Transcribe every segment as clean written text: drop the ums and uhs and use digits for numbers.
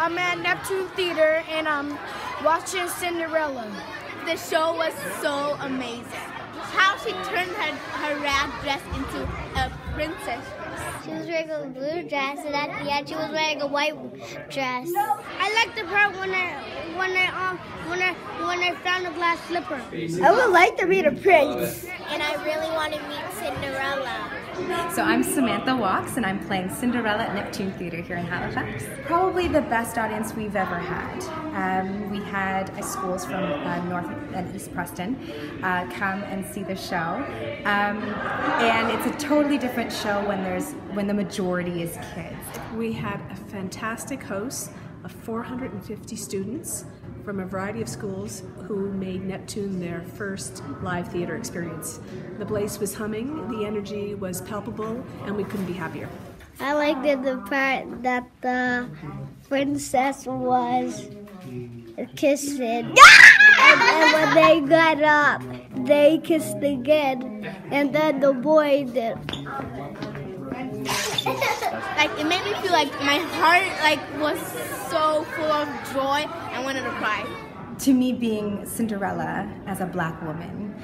I'm at Neptune Theatre and I'm watching Cinderella. The show was so amazing. How she turned her rag dress into a princess. She was wearing a blue dress, and at the end she was wearing a white dress. I liked the part when I found a glass slipper. I would like to meet a prince. And I really want to meet Cinderella. So I'm Samantha Walkes and I'm playing Cinderella Neptune Theatre here in Halifax. Probably the best audience we've ever had. We had schools from North and East Preston come and see the show. And it's a totally different show when the majority is kids. We had a fantastic host of 450 students from a variety of schools who made Neptune their first live theatre experience. The place was humming, the energy was palpable, and we couldn't be happier. I liked the part that the princess was kissing. And when they got up, they kissed again, and then the boy did. Like, it made me feel like my heart was so full of joy. I wanted to cry. To me, being Cinderella as a black woman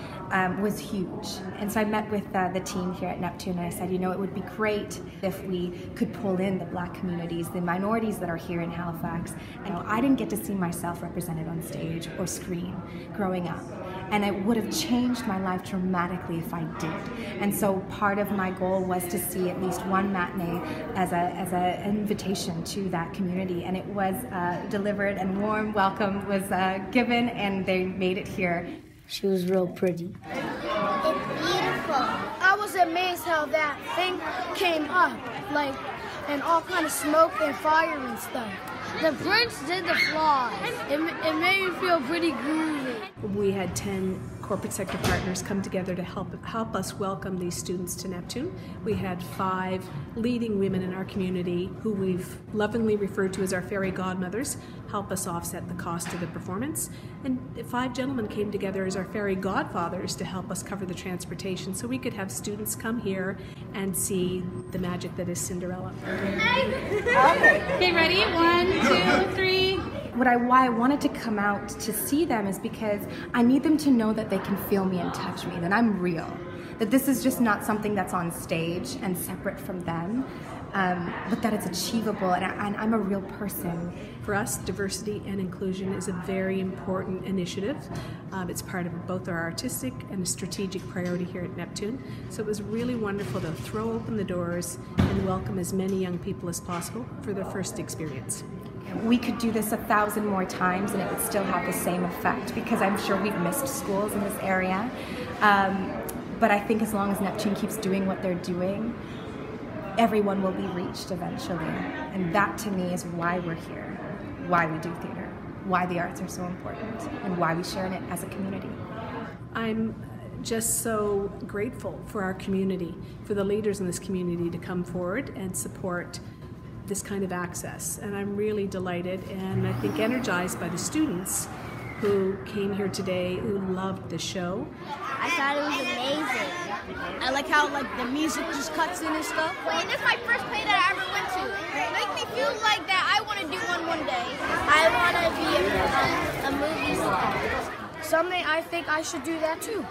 was huge. And so I met with the team here at Neptune and I said, you know, it would be great if we could pull in the black communities, the minorities that are here in Halifax. And I didn't get to see myself represented on stage or screen growing up. And it would have changed my life dramatically if I did. And so part of my goal was to see at least one matinee as an invitation to that community. And it was delivered, and warm welcome was given, and they made it here. She was real pretty. It's beautiful. I was amazed how that thing came up, like, and all kind of smoke and fire and stuff. The prince did the flaws. It made me feel pretty groovy. We had 10 corporate sector partners come together to help us welcome these students to Neptune. We had 5 leading women in our community who we've lovingly referred to as our Fairy Godmothers help us offset the cost of the performance. And 5 gentlemen came together as our Fairy Godfathers to help us cover the transportation so we could have students come here and see the magic that is Cinderella. Okay, ready? 1, 2, 3. Why I wanted to come out to see them is because I need them to know that they can feel me and touch me, that I'm real, that this is just not something that's on stage and separate from them, but that it's achievable and I'm a real person. For us, diversity and inclusion is a very important initiative. It's part of both our artistic and strategic priority here at Neptune. So it was really wonderful to throw open the doors and welcome as many young people as possible for their first experience. We could do this 1,000 more times and it would still have the same effect, because I'm sure we've missed schools in this area. But I think as long as Neptune keeps doing what they're doing, everyone will be reached eventually. And that to me is why we're here, why we do theater, why the arts are so important, and why we share in it as a community. I'm just so grateful for our community, for the leaders in this community to come forward and support this kind of access, and I'm really delighted and I think energized by the students who came here today who loved the show. I thought it was amazing. I like how the music just cuts in and stuff. And this is my first play that I ever went to. It makes me feel like that I want to do one day. I want to be a movie star. Someday I think I should do that too.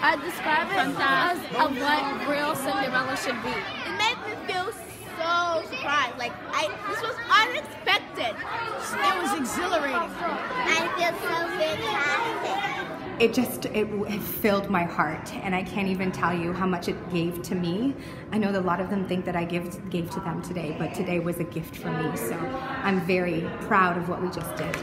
I describe it as of what real Cinderella should be. It made me feel so surprised. This was unexpected. It was exhilarating. I feel so fantastic. It filled my heart, and I can't even tell you how much it gave to me. I know that a lot of them think that I gave to them today, but today was a gift for me, so I'm very proud of what we just did.